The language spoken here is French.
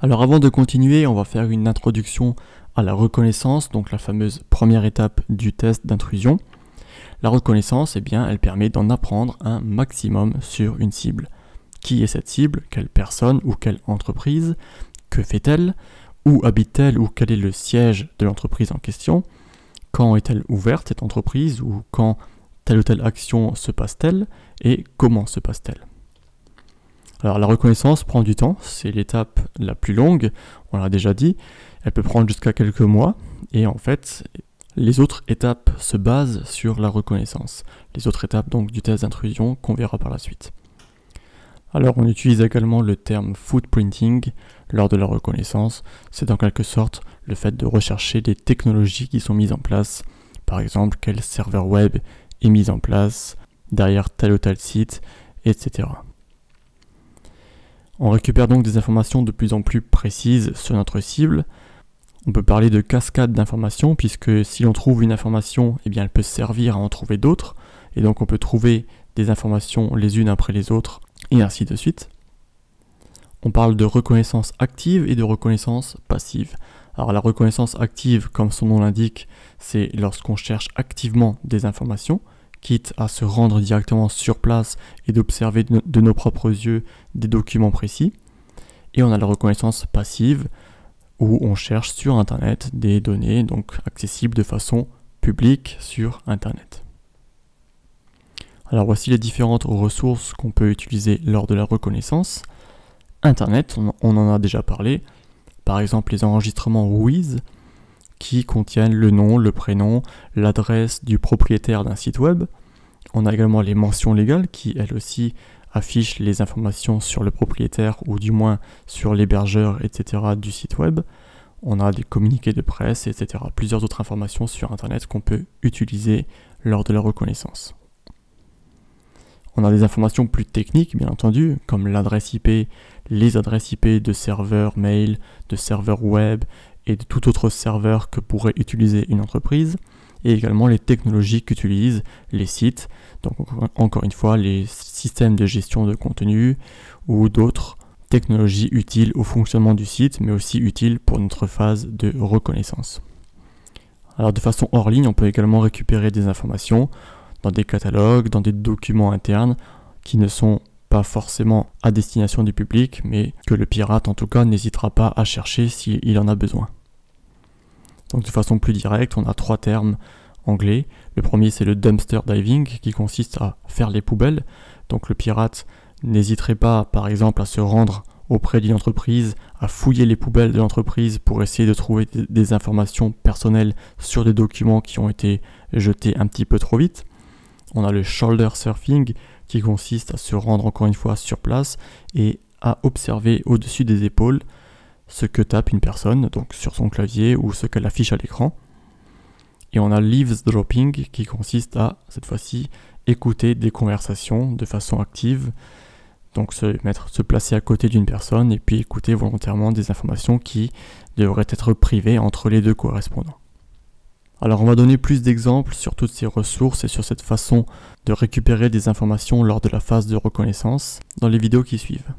Alors avant de continuer, on va faire une introduction à la reconnaissance, donc la fameuse première étape du test d'intrusion. La reconnaissance, elle permet d'en apprendre un maximum sur une cible. Qui est cette cible? Quelle personne ou quelle entreprise? Que fait-elle? Où habite-t-elle ou quel est le siège de l'entreprise en question? Quand est-elle ouverte cette entreprise ou quand telle ou telle action se passe-t-elle et comment se passe-t-elle? Alors la reconnaissance prend du temps, c'est l'étape la plus longue, on l'a déjà dit, elle peut prendre jusqu'à quelques mois et en fait les autres étapes se basent sur la reconnaissance. Les autres étapes donc du test d'intrusion qu'on verra par la suite. Alors on utilise également le terme footprinting lors de la reconnaissance, c'est en quelque sorte le fait de rechercher des technologies qui sont mises en place, par exemple quel serveur web est mis en place derrière tel ou tel site, etc. On récupère donc des informations de plus en plus précises sur notre cible. On peut parler de cascade d'informations puisque si l'on trouve une information, elle peut servir à en trouver d'autres et donc on peut trouver des informations les unes après les autres et ainsi de suite. On parle de reconnaissance active et de reconnaissance passive. Alors la reconnaissance active, comme son nom l'indique, c'est lorsqu'on cherche activement des informations, quitte à se rendre directement sur place et d'observer de nos propres yeux des documents précis. Et on a la reconnaissance passive, où on cherche sur Internet des données donc accessibles de façon publique sur Internet. Alors voici les différentes ressources qu'on peut utiliser lors de la reconnaissance. Internet, on en a déjà parlé, par exemple les enregistrements WHOIS, qui contiennent le nom, le prénom, l'adresse du propriétaire d'un site web. On a également les mentions légales qui, elles aussi, affichent les informations sur le propriétaire ou du moins sur l'hébergeur, etc. du site web. On a des communiqués de presse, etc. Plusieurs autres informations sur Internet qu'on peut utiliser lors de la reconnaissance. On a des informations plus techniques, bien entendu, comme l'adresse IP, les adresses IP de serveurs mail, de serveurs web, et de tout autre serveur que pourrait utiliser une entreprise, et également les technologies qu'utilisent les sites, donc encore une fois les systèmes de gestion de contenu ou d'autres technologies utiles au fonctionnement du site, mais aussi utiles pour notre phase de reconnaissance. Alors de façon hors ligne, on peut également récupérer des informations dans des catalogues, dans des documents internes qui ne sont pas forcément à destination du public, mais que le pirate en tout cas n'hésitera pas à chercher s'il en a besoin. Donc de façon plus directe, on a trois termes anglais. Le premier c'est le dumpster diving qui consiste à faire les poubelles. Donc le pirate n'hésiterait pas par exemple à se rendre auprès d'une entreprise, à fouiller les poubelles de l'entreprise pour essayer de trouver des informations personnelles sur des documents qui ont été jetés un petit peu trop vite. On a le shoulder surfing qui consiste à se rendre encore une fois sur place et à observer au-dessus des épaules ce que tape une personne, donc sur son clavier ou ce qu'elle affiche à l'écran. Et on a l'eavesdropping qui consiste à, cette fois-ci, écouter des conversations de façon active, donc se placer à côté d'une personne et puis écouter volontairement des informations qui devraient être privées entre les deux correspondants. Alors on va donner plus d'exemples sur toutes ces ressources et sur cette façon de récupérer des informations lors de la phase de reconnaissance dans les vidéos qui suivent.